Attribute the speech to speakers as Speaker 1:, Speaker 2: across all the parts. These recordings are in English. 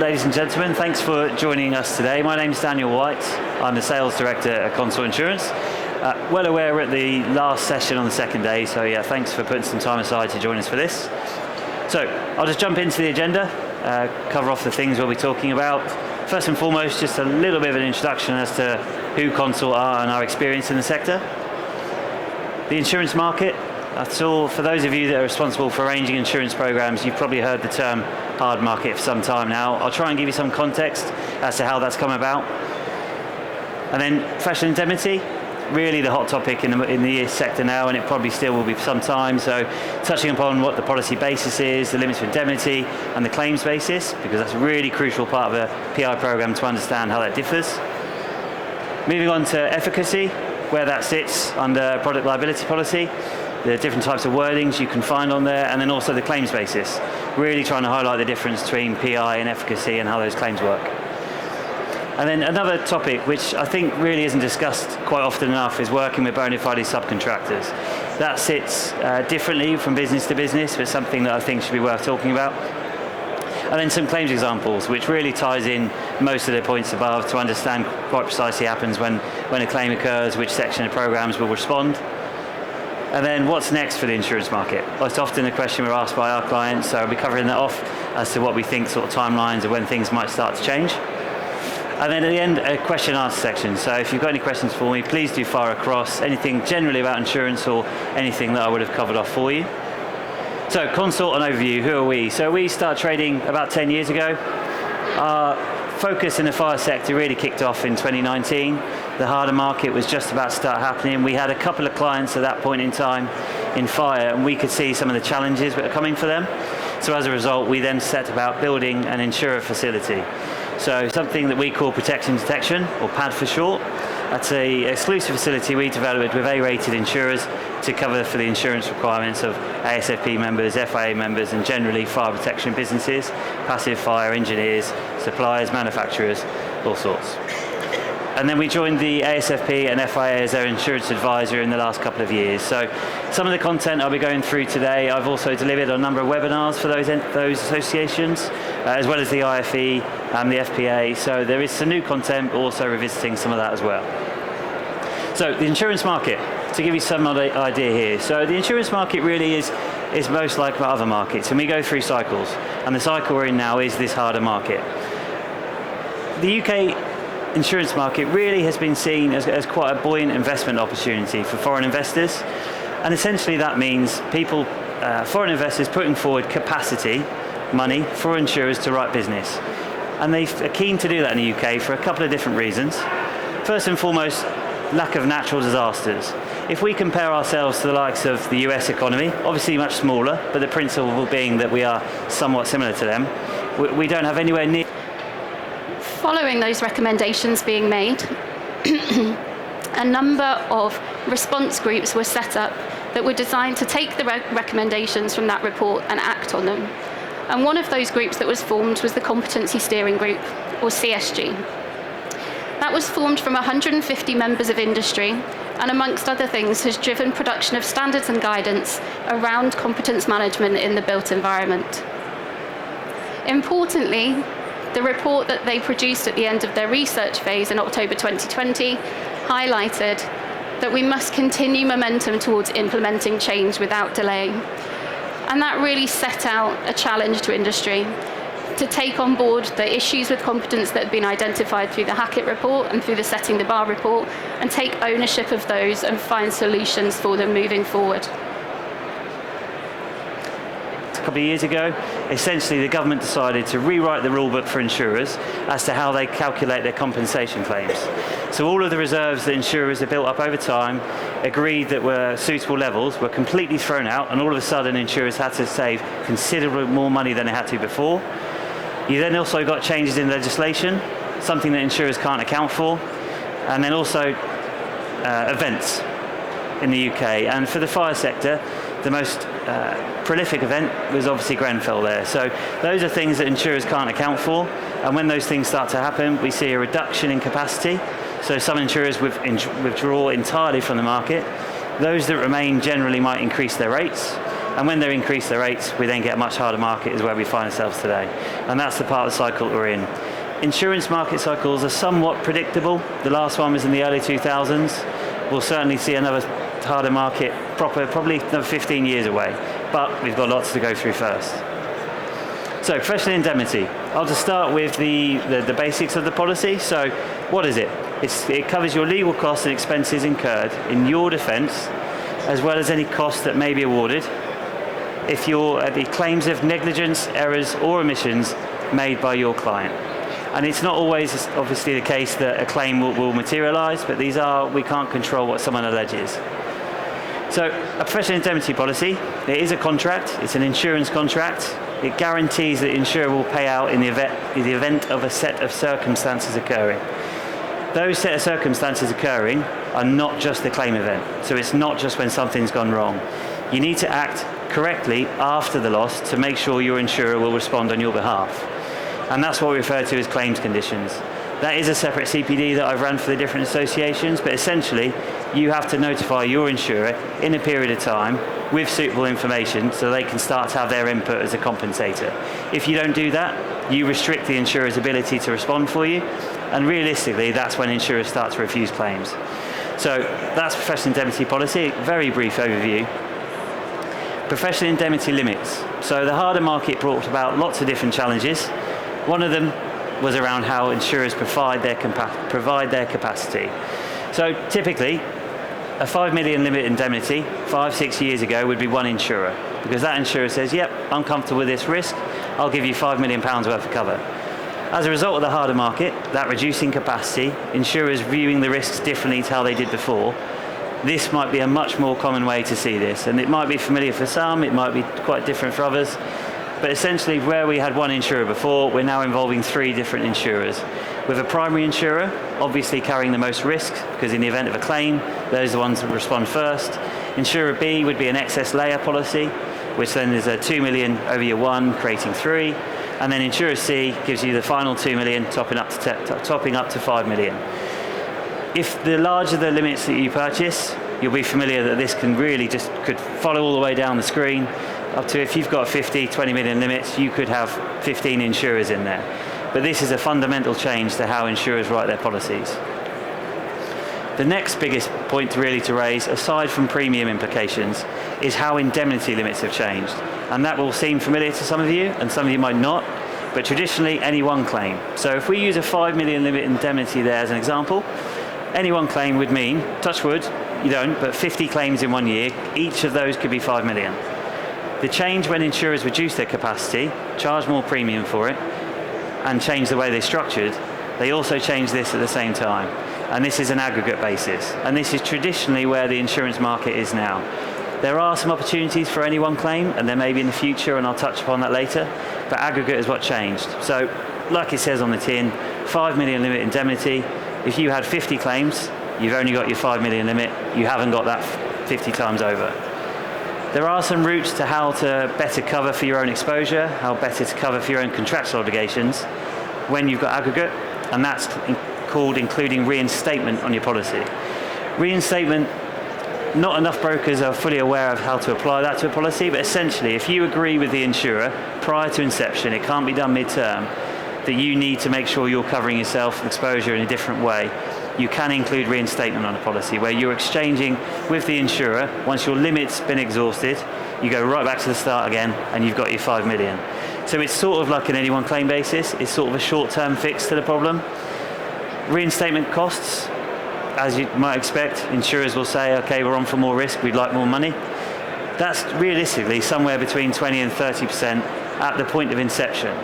Speaker 1: ladies and gentlemen. Thanks for joining us today. My name is Daniel White. I'm the Sales Director at Consort Insurance. Well aware we're at the last session on the second day, so yeah, thanks for putting some time aside to join us for this. So I'll just jump into the agenda, cover off the things we'll be talking about. First and foremost, just a little bit of an introduction as to who Consort are and our experience in the sector. The insurance market, that's all. For those of you that are responsible for arranging insurance programs, you've probably heard the term hard market for some time now. I'll try and give you some context as to how that's come about. And then professional indemnity, really the hot topic in the sector now, and it probably still will be for some time. So touching upon what the policy basis is, the limits of indemnity, and the claims basis, because that's a really crucial part of a PI program to understand how that differs. Moving on to efficacy, where that sits under product liability policy, the different types of wordings you can find on there, and then also the claims basis, really trying to highlight the difference between PI and efficacy and how those claims work. And then another topic which I think really isn't discussed quite often enough is working with bona fide subcontractors. That sits differently from business to business, but something that I think should be worth talking about. And then some claims examples, which really ties in most of the points above to understand quite precisely happens when a claim occurs, which section of programs will respond. And then what's next for the insurance market? Well, it's often a question we're asked by our clients, so I'll be covering that off as to what we think sort of timelines of when things might start to change. And then at the end, a question and answer section. So if you've got any questions for me, please do fire across anything generally about insurance or anything that I would have covered off for you. So Consort, an overview, who are we? So we started trading about 10 years ago. Our focus in the fire sector really kicked off in 2019. The harder market was just about to start happening. We had a couple of clients at that point in time in fire, and we could see some of the challenges that were coming for them. So as a result, we then set about building an insurer facility. So something that we call Protection Detection, or PAD for short. That's an exclusive facility we developed with A-rated insurers to cover for the insurance requirements of ASFP members, FIA members, and generally fire protection businesses, passive fire engineers, suppliers, manufacturers, all sorts. And then we joined the ASFP and FIA as their insurance advisor in the last couple of years. So some of the content I'll be going through today, I've also delivered a number of webinars for those associations, as well as the IFE and the FPA. So there is some new content, but also revisiting some of that as well. So the insurance market, to give you some idea here. So the insurance market really is most like other markets, and we go through cycles. And the cycle we're in now is this harder market. The UK insurance market really has been seen as quite a buoyant investment opportunity for foreign investors, and essentially that means people, foreign investors, putting forward capacity money for insurers to write business, and they are keen to do that in the UK for a couple of different reasons. First and foremost, lack of natural disasters. If we compare ourselves to the likes of the US economy, obviously much smaller, but the principle being that we are somewhat similar to them, we don't have anywhere near.
Speaker 2: Following those recommendations being made, a number of response groups were set up that were designed to take the recommendations from that report and act on them. And one of those groups that was formed was the Competency Steering Group, or CSG. That was formed from 150 members of industry, and amongst other things has driven production of standards and guidance around competence management in the built environment. Importantly, the report that they produced at the end of their research phase in October 2020 highlighted that we must continue momentum towards implementing change without delay. And that really set out a challenge to industry to take on board the issues with competence that had been identified through the Hackett report and through the Setting the Bar report, and take ownership of those and find solutions for them moving forward.
Speaker 1: A couple of years ago, essentially the government decided to rewrite the rulebook for insurers as to how they calculate their compensation claims. So all of the reserves that insurers have built up over time, agreed that were suitable levels, were completely thrown out, and all of a sudden insurers had to save considerably more money than they had to before. You then also got changes in legislation, something that insurers can't account for, and then also events in the UK. And for the fire sector, the most prolific event was obviously Grenfell there. So those are things that insurers can't account for, and when those things start to happen, we see a reduction in capacity. So some insurers withdraw entirely from the market. Those that remain generally might increase their rates, And when they increase their rates, we then get a much harder market, is where we find ourselves today. And that's the part of the cycle that we're in. Insurance market cycles are somewhat predictable. The last one was in the early 2000s. We'll certainly see another harder market, probably another 15 years away. But we've got lots to go through first. So, professional indemnity. I'll just start with the basics of the policy. So, what is it? It covers your legal costs and expenses incurred in your defence, as well as any costs that may be awarded if you're at the claims of negligence, errors or omissions made by your client. And it's not always obviously the case that a claim will materialise, but we can't control what someone alleges. So a professional indemnity policy, it is a contract, it's an insurance contract. It guarantees that the insurer will pay out in the event of a set of circumstances occurring. Those set of circumstances occurring are not just the claim event. So it's not just when something's gone wrong. You need to act correctly after the loss to make sure your insurer will respond on your behalf. And that's what we refer to as claims conditions. That is a separate CPD that I've run for the different associations, but essentially you have to notify your insurer in a period of time with suitable information so they can start to have their input as a compensator. If you don't do that, you restrict the insurer's ability to respond for you, and realistically that's when insurers start to refuse claims. So that's professional indemnity policy, very brief overview. Professional indemnity limits. So the harder market brought about lots of different challenges. One of them was around how insurers provide their capacity. So typically, a 5 million limit indemnity 5-6 years ago would be one insurer, because that insurer says, yep, I'm comfortable with this risk, I'll give you £5 million worth of cover. As a result of the harder market, that reducing capacity, insurers viewing the risks differently to how they did before, this might be a much more common way to see this, and it might be familiar for some, it might be quite different for others. But essentially, where we had one insurer before, we're now involving 3 different insurers. With a primary insurer, obviously carrying the most risk, because in the event of a claim, those are the ones that respond first. Insurer B would be an excess layer policy, which then is a 2 million over year 1, creating 3. And then Insurer C gives you the final 2 million, topping up to 5 million. If the larger the limits that you purchase, you'll be familiar that this can really could follow all the way down the screen. Up to, if you've got 50, 20 million limits, you could have 15 insurers in there. But this is a fundamental change to how insurers write their policies. The next biggest point really to raise, aside from premium implications, is how indemnity limits have changed. And that will seem familiar to some of you, and some of you might not, but traditionally any one claim. So if we use a 5 million limit indemnity there as an example, any one claim would mean, touch wood, you don't, but 50 claims in 1 year, each of those could be 5 million. The change when insurers reduce their capacity, charge more premium for it, and change the way they're structured, they also change this at the same time. And this is an aggregate basis. And this is traditionally where the insurance market is now. There are some opportunities for any one claim, and there may be in the future, and I'll touch upon that later, but aggregate is what changed. So, like it says on the tin, 5 million limit indemnity. If you had 50 claims, you've only got your 5 million limit, you haven't got that 50 times over. There are some routes to how to better cover for your own exposure, how better to cover for your own contractual obligations when you've got aggregate, and that's called including reinstatement on your policy. Reinstatement, not enough brokers are fully aware of how to apply that to a policy, but essentially if you agree with the insurer prior to inception, it can't be done mid-term, that you need to make sure you're covering yourself and exposure in a different way, you can include reinstatement on a policy where you're exchanging with the insurer. Once your limit's been exhausted, you go right back to the start again and you've got your 5 million. So it's sort of like an any one claim basis. It's sort of a short-term fix to the problem. Reinstatement costs, as you might expect, insurers will say, okay, we're on for more risk, we'd like more money. That's realistically somewhere between 20 and 30% at the point of inception.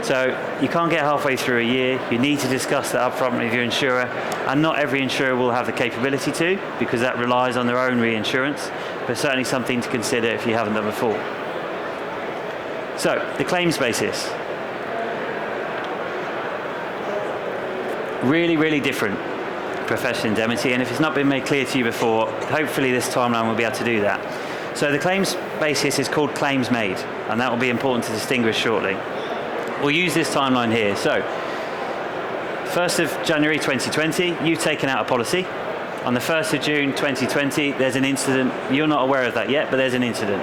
Speaker 1: So you can't get halfway through a year, you need to discuss that upfront with your insurer, and not every insurer will have the capability to, because that relies on their own reinsurance, but certainly something to consider if you haven't done before. So, the claims basis. Really, really different professional indemnity, and if it's not been made clear to you before, hopefully this timeline will be able to do that. So the claims basis is called claims made, and that will be important to distinguish shortly. We'll use this timeline here. So, 1st of January 2020, you've taken out a policy. On the 1st of June 2020, there's an incident. You're not aware of that yet, but there's an incident.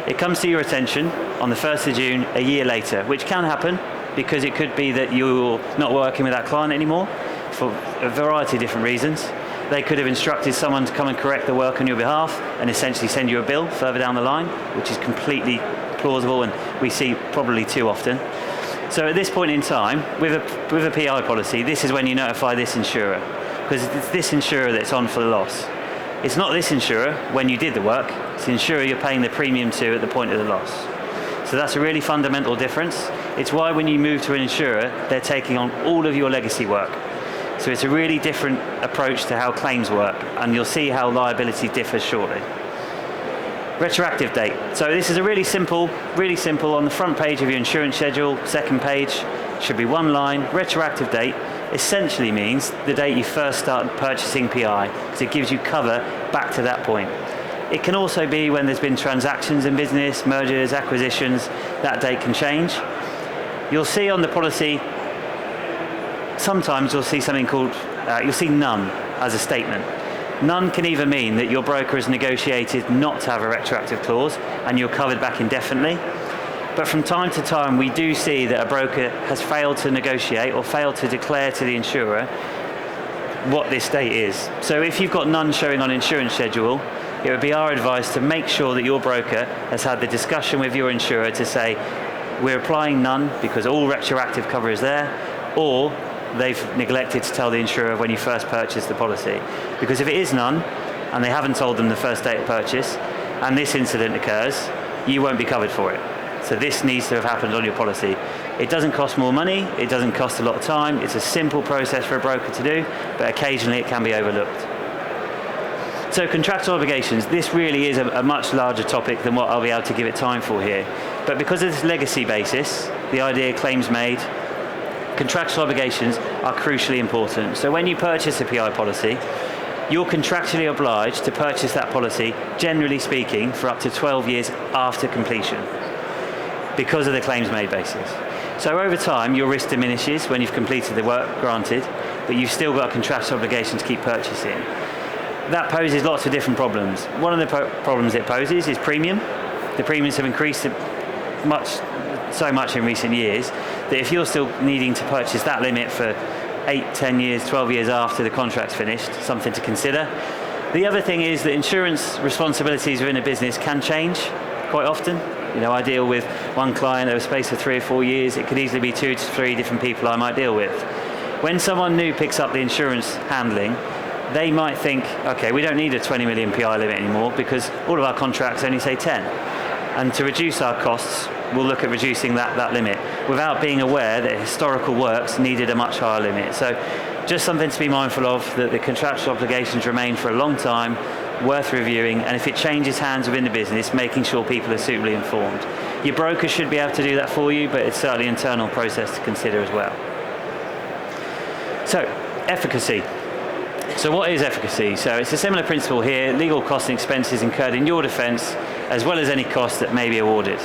Speaker 1: It comes to your attention on the 1st of June a year later, which can happen because it could be that you're not working with that client anymore for a variety of different reasons. They could have instructed someone to come and correct the work on your behalf and essentially send you a bill further down the line, which is completely plausible and we see probably too often. So at this point in time, with a PI policy, this is when you notify this insurer, because it's this insurer that's on for the loss. It's not this insurer when you did the work, it's the insurer you're paying the premium to at the point of the loss. So that's a really fundamental difference. It's why when you move to an insurer, they're taking on all of your legacy work. So it's a really different approach to how claims work, and you'll see how liability differs shortly. Retroactive date. So this is a really simple on the front page of your insurance schedule, second page, should be one line. Retroactive date essentially means the date you first started purchasing PI, because it gives you cover back to that point. It can also be when there's been transactions in business, mergers, acquisitions, that date can change. You'll see on the policy, sometimes you'll see something called, you'll see none as a statement. None can either mean that your broker has negotiated not to have a retroactive clause and you're covered back indefinitely. But from time to time, we do see that a broker has failed to negotiate or failed to declare to the insurer what this date is. So if you've got none showing on insurance schedule, it would be our advice to make sure that your broker has had the discussion with your insurer to say, we're applying none because all retroactive cover is there, or they've neglected to tell the insurer when you first purchased the policy. Because if it is none, and they haven't told them the first date of purchase, and this incident occurs, you won't be covered for it. So this needs to have happened on your policy. It doesn't cost more money, it doesn't cost a lot of time, it's a simple process for a broker to do, but occasionally it can be overlooked. So contractual obligations, this really is a much larger topic than what I'll be able to give it time for here. But because of this legacy basis, the idea claims made, contractual obligations are crucially important. So when you purchase a PI policy, you're contractually obliged to purchase that policy, generally speaking, for up to 12 years after completion, because of the claims made basis. So over time, your risk diminishes when you've completed the work, granted, but you've still got a contractual obligation to keep purchasing. That poses lots of different problems. One of the problems it poses is premium. The premiums have increased so much in recent years that if you're still needing to purchase that limit for 8, 10 years, 12 years after the contract's finished, something to consider. The other thing is that insurance responsibilities within a business can change quite often. You know, I deal with one client over a space of 3 or 4 years. It could easily be 2 to 3 different people I might deal with. When someone new picks up the insurance handling, they might think, okay, we don't need a 20 million PI limit anymore because all of our contracts only say 10. And to reduce our costs, we'll look at reducing that limit without being aware that historical works needed a much higher limit. So just something to be mindful of, that the contractual obligations remain for a long time, worth reviewing, and if it changes hands within the business, making sure people are suitably informed. Your broker should be able to do that for you, but it's certainly an internal process to consider as well. So, efficacy. So what is efficacy? So it's a similar principle here, legal costs and expenses incurred in your defence, as well as any costs that may be awarded.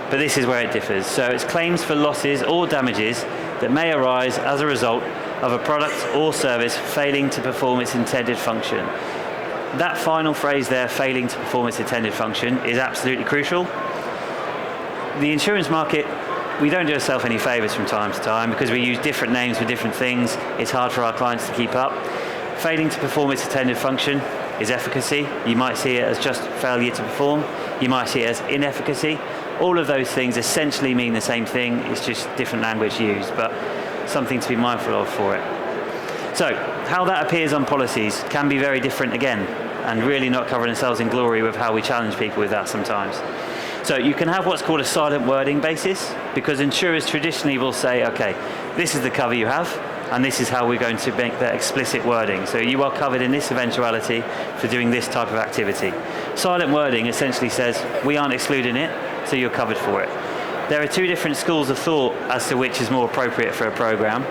Speaker 1: But this is where it differs. So it's claims for losses or damages that may arise as a result of a product or service failing to perform its intended function. That final phrase there, failing to perform its intended function, is absolutely crucial. The insurance market, we don't do ourselves any favours from time to time because we use different names for different things. It's hard for our clients to keep up. Failing to perform its intended function is efficacy. You might see it as just failure to perform. You might see it as inefficacy. All of those things essentially mean the same thing. It's just different language used, but something to be mindful of for it. So, how that appears on policies can be very different again, and really not covering ourselves in glory with how we challenge people with that sometimes. So you can have what's called a silent wording basis, because insurers traditionally will say, okay, this is the cover you have, and this is how we're going to make that explicit wording. So you are covered in this eventuality for doing this type of activity. Silent wording essentially says, we aren't excluding it, so you're covered for it. There are two different schools of thought as to which is more appropriate for a program.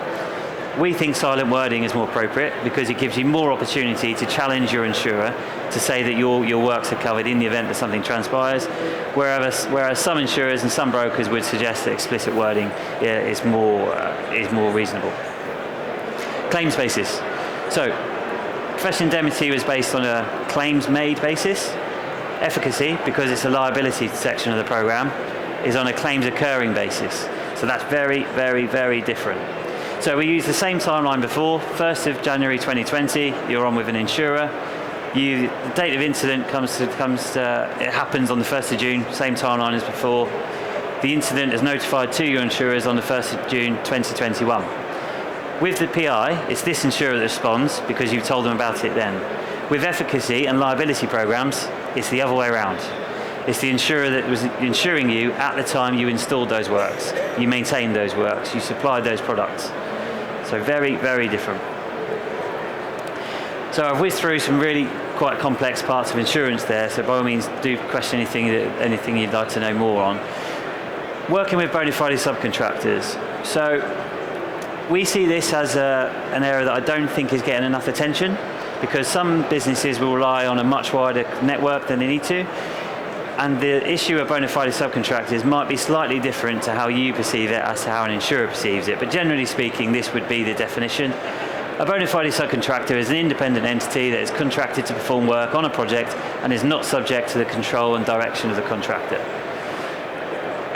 Speaker 1: We think silent wording is more appropriate because it gives you more opportunity to challenge your insurer to say that your works are covered in the event that something transpires, whereas some insurers and some brokers would suggest that explicit wording is more reasonable. Claims basis. So, professional indemnity was based on a claims made basis. Efficacy, because it's a liability section of the program, is on a claims occurring basis. So that's very, very, very different. So we use the same timeline before. 1st of January 2020, you're on with an insurer. The date of incident it happens on the 1st of June, same timeline as before. The incident is notified to your insurers on the 1st of June 2021. With the PI, it's this insurer that responds because you've told them about it then. With efficacy and liability programs, it's the other way around. It's the insurer that was insuring you at the time you installed those works, you maintained those works, you supplied those products. So very, very different. So I've whizzed through some really quite complex parts of insurance there, so by all means do question anything you'd like to know more on. Working with bona fide subcontractors. So we see this as an area that I don't think is getting enough attention, because some businesses will rely on a much wider network than they need to. And the issue of bona fide subcontractors might be slightly different to how you perceive it as to how an insurer perceives it. But generally speaking, this would be the definition. A bona fide subcontractor is an independent entity that is contracted to perform work on a project and is not subject to the control and direction of the contractor.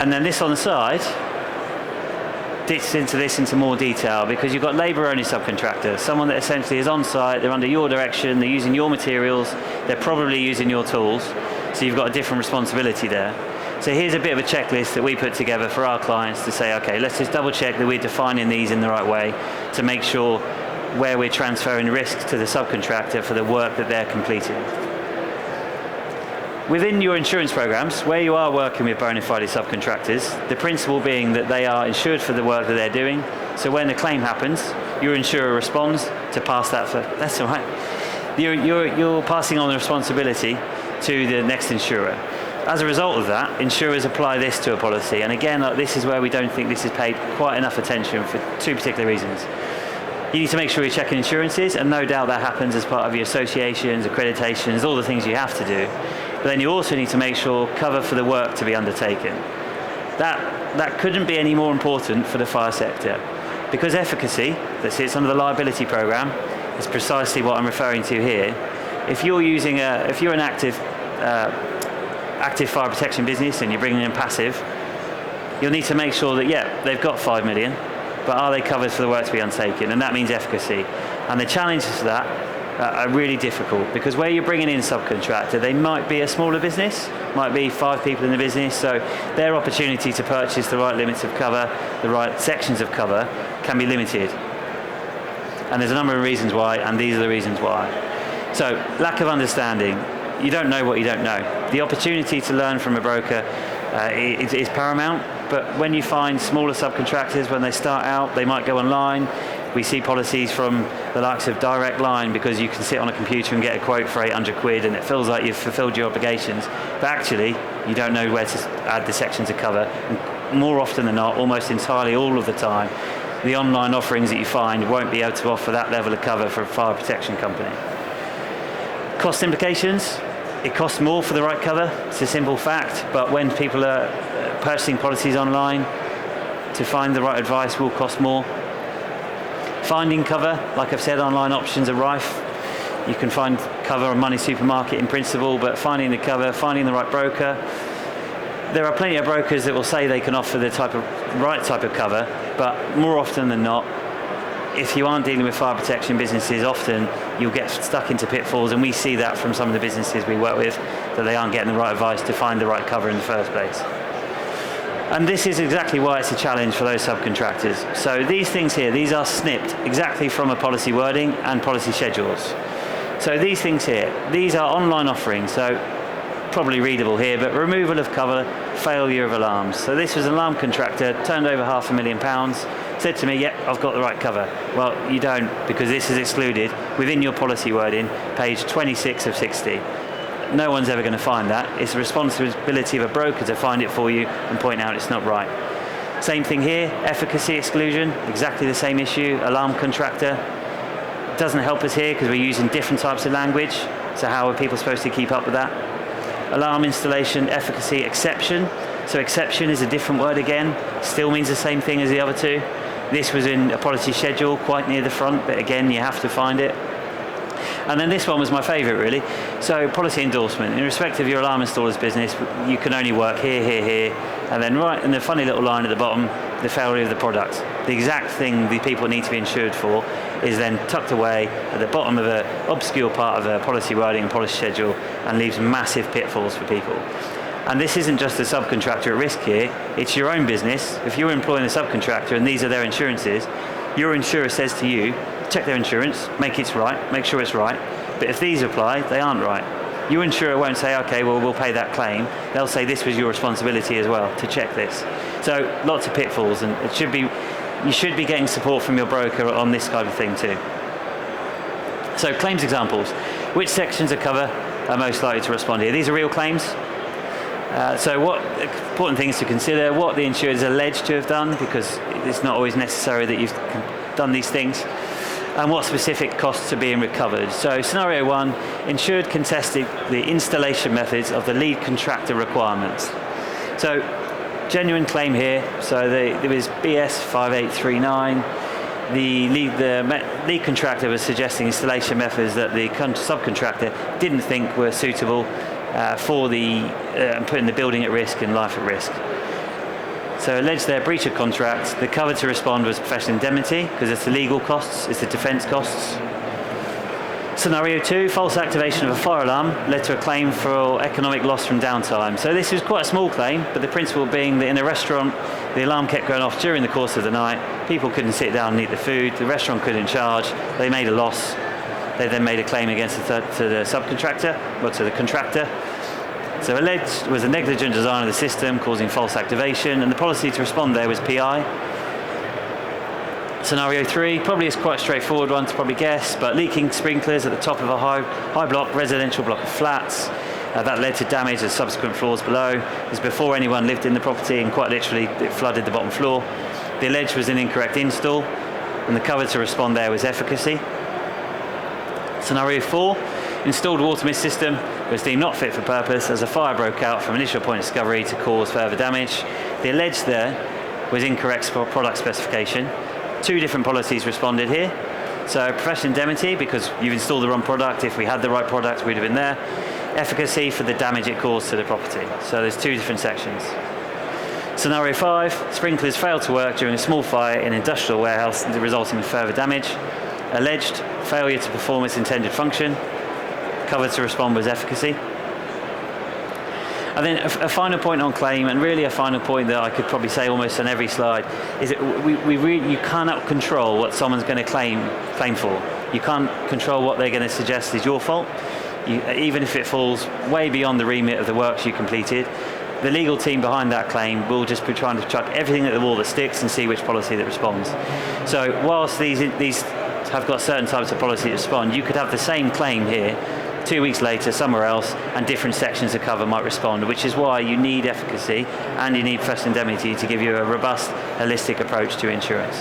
Speaker 1: And then this on the side dips into more detail, because you've got labour-only subcontractors, someone that essentially is on site, they're under your direction, they're using your materials, they're probably using your tools, so you've got a different responsibility there. So here's a bit of a checklist that we put together for our clients to say, okay, let's just double check that we're defining these in the right way to make sure where we're transferring risks to the subcontractor for the work that they're completing. Within your insurance programs, where you are working with bona fide subcontractors, the principle being that they are insured for the work that they're doing. So when a claim happens, your insurer responds to pass that. That's all right. You're passing on the responsibility to the next insurer. As a result of that, insurers apply this to a policy. And again, this is where we don't think this is paid quite enough attention for two particular reasons. You need to make sure you're checking insurances, and no doubt that happens as part of your associations, accreditations, all the things you have to do. But then you also need to make sure cover for the work to be undertaken. That couldn't be any more important for the fire sector, because efficacy that sits under the liability program is precisely what I'm referring to here. If you're an active fire protection business and you're bringing in passive, you'll need to make sure that they've got 5 million, but are they covered for the work to be undertaken? And that means efficacy. And the challenges for that are really difficult, because where you're bringing in subcontractor, they might be a smaller business, might be 5 people in the business, so their opportunity to purchase the right limits of cover, the right sections of cover, can be limited. And there's a number of reasons why, and these are the reasons why. So, lack of understanding. You don't know what you don't know. The opportunity to learn from a broker is paramount, but when you find smaller subcontractors, when they start out, they might go online. We see policies from the likes of Direct Line, because you can sit on a computer and get a quote for 800 quid and it feels like you've fulfilled your obligations, but actually you don't know where to add the sections of cover. And more often than not, almost entirely all of the time, the online offerings that you find won't be able to offer that level of cover for a fire protection company. Cost implications. It costs more for the right cover, it's a simple fact, but when people are purchasing policies online, to find the right advice will cost more. Finding cover, like I've said, online options are rife. You can find cover on Money Supermarket in principle, but finding the cover, finding the right broker. There are plenty of brokers that will say they can offer the right type of cover, but more often than not, if you aren't dealing with fire protection businesses, often you'll get stuck into pitfalls, and we see that from some of the businesses we work with, that they aren't getting the right advice to find the right cover in the first place. And this is exactly why it's a challenge for those subcontractors. So these things here, these are snipped exactly from a policy wording and policy schedules. So these things here, these are online offerings, so probably readable here, but removal of cover, failure of alarms. So this was an alarm contractor, turned over £500,000, said to me, I've got the right cover. Well, you don't, because this is excluded within your policy wording, page 26 of 60. No one's ever going to find that. It's the responsibility of a broker to find it for you and point out it's not right. Same thing here, efficacy exclusion, exactly the same issue, alarm contractor. It doesn't help us here because we're using different types of language, so how are people supposed to keep up with that? Alarm installation, efficacy exception. So exception is a different word again, still means the same thing as the other two. This was in a policy schedule quite near the front, but again, you have to find it. And then this one was my favourite, really. So policy endorsement. In respect of your alarm installer's business, you can only work here, here, here, and then right in the funny little line at the bottom, the failure of the product. The exact thing the people need to be insured for is then tucked away at the bottom of an obscure part of a policy wording and policy schedule and leaves massive pitfalls for people. And this isn't just a subcontractor at risk here, it's your own business. If you're employing a subcontractor and these are their insurances, your insurer says to you, check their insurance, make sure it's right, but if these apply, they aren't right. Your insurer won't say, okay, well, we'll pay that claim. They'll say this was your responsibility as well to check this. So lots of pitfalls, and you should be getting support from your broker on this kind of thing too. So claims examples. Which sections of cover are most likely to respond here? These are real claims. So what important things to consider, what the insured is alleged to have done, because it's not always necessary that you've done these things, and what specific costs are being recovered. So scenario 1, insured contested the installation methods of the lead contractor requirements. So genuine claim here, so there was BS 5839, the lead contractor was suggesting installation methods that the subcontractor didn't think were suitable for putting the building at risk and life at risk. So alleged their breach of contract. The cover to respond was professional indemnity, because it's the legal costs, it's the defence costs. Scenario 2, false activation of a fire alarm led to a claim for economic loss from downtime. So this was quite a small claim, but the principle being that in a restaurant, the alarm kept going off during the course of the night, people couldn't sit down and eat the food, the restaurant couldn't charge, they made a loss. They then made a claim against to the subcontractor, or to the contractor. So alleged was a negligent design of the system causing false activation, and the policy to respond there was PI. Scenario 3, probably is quite a straightforward one to probably guess, but leaking sprinklers at the top of a high block residential block of flats. That led to damage of subsequent floors below. It was before anyone lived in the property, and quite literally it flooded the bottom floor. The alleged was an incorrect install, and the cover to respond there was efficacy. Scenario 4, installed water mist system was deemed not fit for purpose as a fire broke out from initial point of discovery to cause further damage. The alleged there was incorrect product specification. 2 different policies responded here. So professional indemnity, because you've installed the wrong product. If we had the right product, we'd have been there. Efficacy for the damage it caused to the property. So there's 2 different sections. Scenario 5, sprinklers failed to work during a small fire in an industrial warehouse, resulting in further damage. Alleged failure to perform its intended function. Cover to respond was efficacy. And then a final point on claim, and really a final point that I could probably say almost on every slide, is that you cannot control what someone's going to claim for. You can't control what they're going to suggest is your fault, even if it falls way beyond the remit of the works you completed. The legal team behind that claim will just be trying to chuck everything at the wall that sticks and see which policy that responds. So whilst these have got certain types of policy to respond, you could have the same claim here 2 weeks later somewhere else, and different sections of cover might respond, which is why you need efficacy and you need professional indemnity to give you a robust, holistic approach to insurance.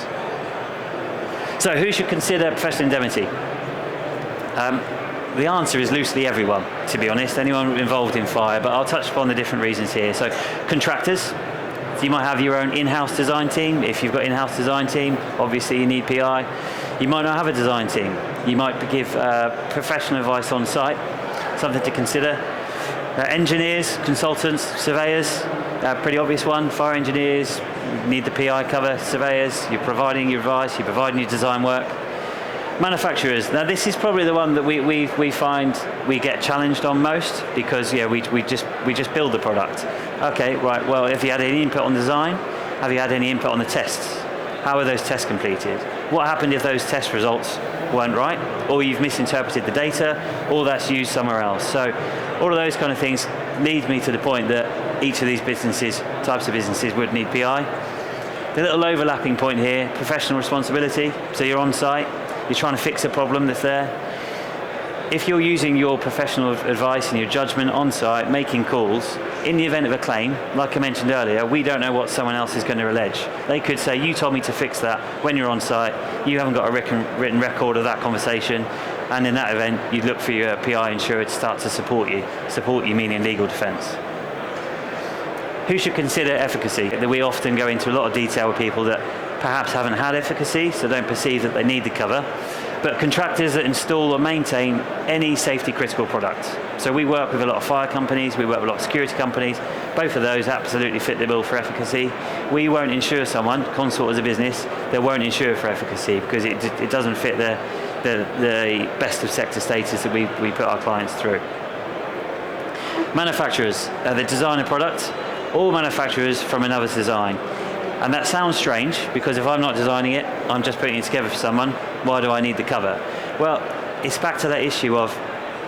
Speaker 1: So who should consider professional indemnity? The answer is loosely everyone, to be honest, anyone involved in fire, but I'll touch upon the different reasons here. So contractors, so you might have your own in-house design team. If you've got in-house design team, obviously you need PI. You might not have a design team. You might give professional advice on site, something to consider. Engineers, consultants, surveyors, pretty obvious one. Fire engineers, need the PI cover. Surveyors, you're providing your advice, you're providing your design work. Manufacturers, now this is probably the one that we find we get challenged on most, because we just build the product. Okay, right, well, have you had any input on design? Have you had any input on the tests? How are those tests completed? What happened if those test results weren't right, or you've misinterpreted the data, or that's used somewhere else? So all of those kind of things lead me to the point that each of these types of businesses would need PI. The little overlapping point here, professional responsibility. So you're on site, you're trying to fix a problem that's there. If you're using your professional advice and your judgment on site, making calls, in the event of a claim, like I mentioned earlier, we don't know what someone else is going to allege. They could say, you told me to fix that when you're on site, you haven't got a written record of that conversation, and in that event, you'd look for your PI insurer to start to support you meaning legal defence. Who should consider efficacy? We often go into a lot of detail with people that perhaps haven't had efficacy, so don't perceive that they need the cover, but contractors that install or maintain any safety critical product. So we work with a lot of fire companies, we work with a lot of security companies. Both of those absolutely fit the bill for efficacy. We won't insure someone, Consort as a business, that won't insure for efficacy because it doesn't fit the best of sector status that we put our clients through. Manufacturers, the design of product, all manufacturers from another's design. And that sounds strange because if I'm not designing it, I'm just putting it together for someone, why do I need the cover? Well, it's back to that issue of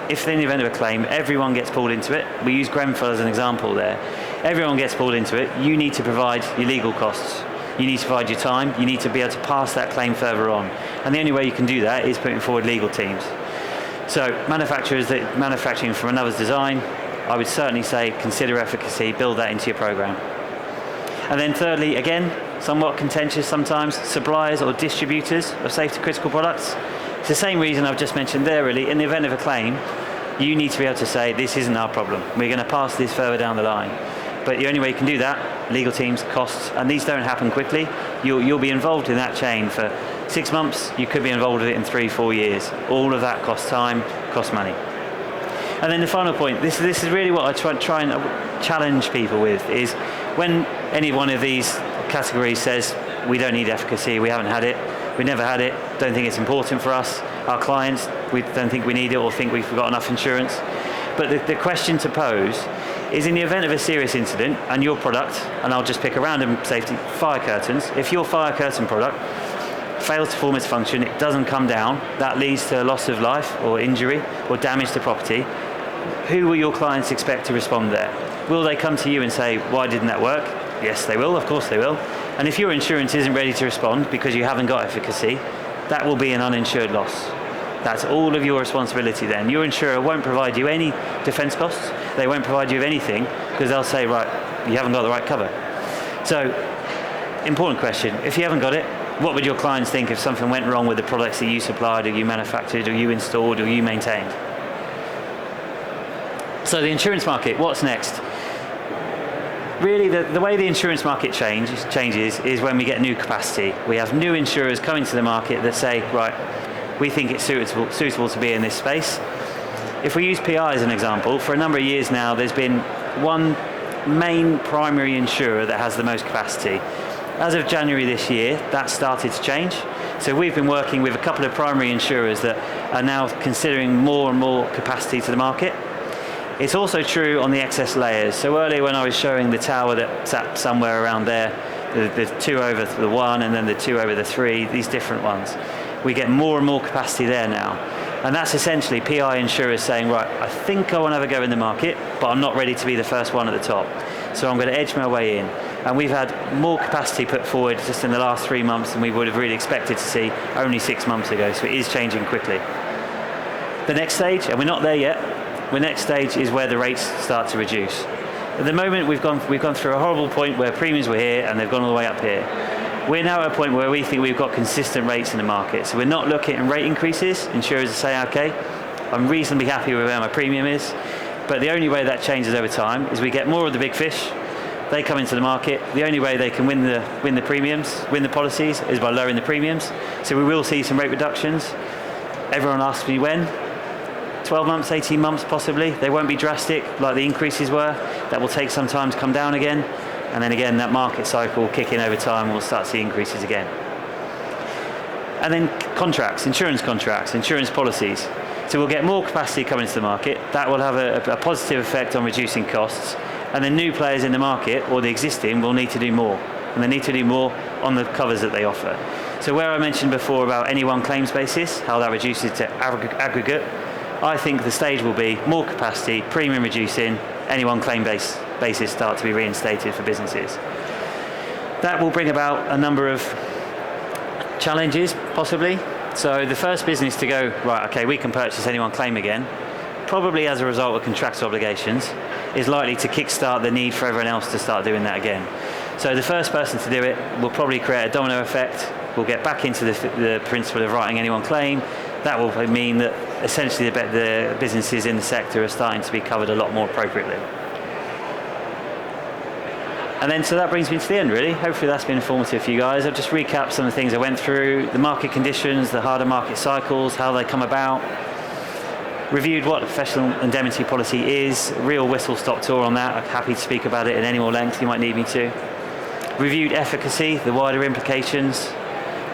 Speaker 1: if in the event of a claim, everyone gets pulled into it. We use Grenfell as an example there. Everyone gets pulled into it. You need to provide your legal costs. You need to provide your time. You need to be able to pass that claim further on. And the only way you can do that is putting forward legal teams. So manufacturers that manufacturing from another's design, I would certainly say consider efficacy, build that into your program. And then thirdly, again, somewhat contentious sometimes, suppliers or distributors of safety critical products. It's the same reason I've just mentioned there really. In the event of a claim, you need to be able to say, this isn't our problem. We're going to pass this further down the line. But the only way you can do that, legal teams, costs, and these don't happen quickly. You'll be involved in that chain for 6 months. You could be involved with it in 3-4 years. All of that costs time, costs money. And then the final point, this is really what I try and challenge people with, is when any one of these categories says, we don't need efficacy, we haven't had it, we never had it, don't think it's important for us, our clients, we don't think we need it or think we've got enough insurance. But the question to pose is in the event of a serious incident and your product, and I'll just pick a random safety, fire curtains, if your fire curtain product fails to perform its function, it doesn't come down, that leads to a loss of life or injury or damage to property, who will your clients expect to respond there? Will they come to you and say, why didn't that work? Yes, they will, of course they will. And if your insurance isn't ready to respond because you haven't got efficacy, that will be an uninsured loss. That's all of your responsibility then. Your insurer won't provide you any defence costs, they won't provide you with anything because they'll say, right, you haven't got the right cover. So, important question, if you haven't got it, what would your clients think if something went wrong with the products that you supplied or you manufactured or you installed or you maintained? So the insurance market, what's next? Really, the way the insurance market changes is when we get new capacity. We have new insurers coming to the market that say, right, we think it's suitable to be in this space. If we use PI as an example, for a number of years now, there's been one main primary insurer that has the most capacity. As of January this year, that started to change. So we've been working with a couple of primary insurers that are now considering more and more capacity to the market. It's also true on the excess layers. So earlier when I was showing the tower that sat somewhere around there, the 2 over the 1 and then the 2 over the 3, these different ones, we get more and more capacity there now. And that's essentially PI insurers saying, right, I think I want to have a go in the market, but I'm not ready to be the first one at the top. So I'm going to edge my way in. And we've had more capacity put forward just in the last 3 months than we would have really expected to see only 6 months ago. So it is changing quickly. The next stage, and we're not there yet, the next stage is where the rates start to reduce. At the moment, we've gone through a horrible point where premiums were here and they've gone all the way up here. We're now at a point where we think we've got consistent rates in the market. So we're not looking at rate increases. Insurers are saying, okay, I'm reasonably happy with where my premium is. But the only way that changes over time is we get more of the big fish. They come into the market. The only way they can win the premiums, win the policies, is by lowering the premiums. So we will see some rate reductions. Everyone asks me when. 12 months, 18 months possibly. They won't be drastic like the increases were. That will take some time to come down again. And then again, that market cycle will kick in over time and we'll start to see increases again. And then insurance contracts, insurance policies. So we'll get more capacity coming into the market. That will have a positive effect on reducing costs. And then new players in the market, or the existing, will need to do more. And they need to do more on the covers that they offer. So where I mentioned before about any one claims basis, how that reduces to aggregate, I think the stage will be more capacity, premium reducing, any one claim basis start to be reinstated for businesses. That will bring about a number of challenges, possibly. So the first business to go, right, okay, we can purchase any one claim again, probably as a result of contractual obligations, is likely to kickstart the need for everyone else to start doing that again. So the first person to do it will probably create a domino effect. We'll get back into the principle of writing any one claim. That will mean that essentially the businesses in the sector are starting to be covered a lot more appropriately. And then, so that brings me to the end, really. Hopefully that's been informative for you guys. I'll just recap some of the things I went through, the market conditions, the harder market cycles, how they come about. Reviewed what a professional indemnity policy is, real whistle-stop tour on that. I'm happy to speak about it in any more length you might need me to. Reviewed efficacy, the wider implications,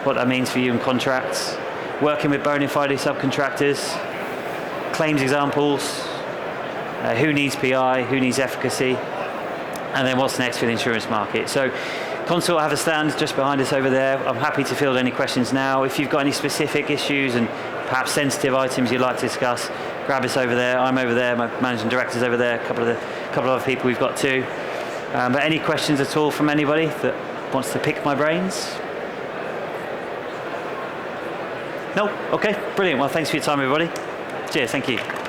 Speaker 1: what that means for you in contracts. Working with bona fide subcontractors, claims examples, who needs PI, who needs efficacy, and then what's next for the insurance market. So Consort have a stand just behind us over there. I'm happy to field any questions now. If you've got any specific issues and perhaps sensitive items you'd like to discuss, grab us over there. I'm over there, my managing director's over there, a couple of other people we've got too. But any questions at all from anybody that wants to pick my brains? No? Okay, brilliant. Well, thanks for your time, everybody. Cheers, thank you.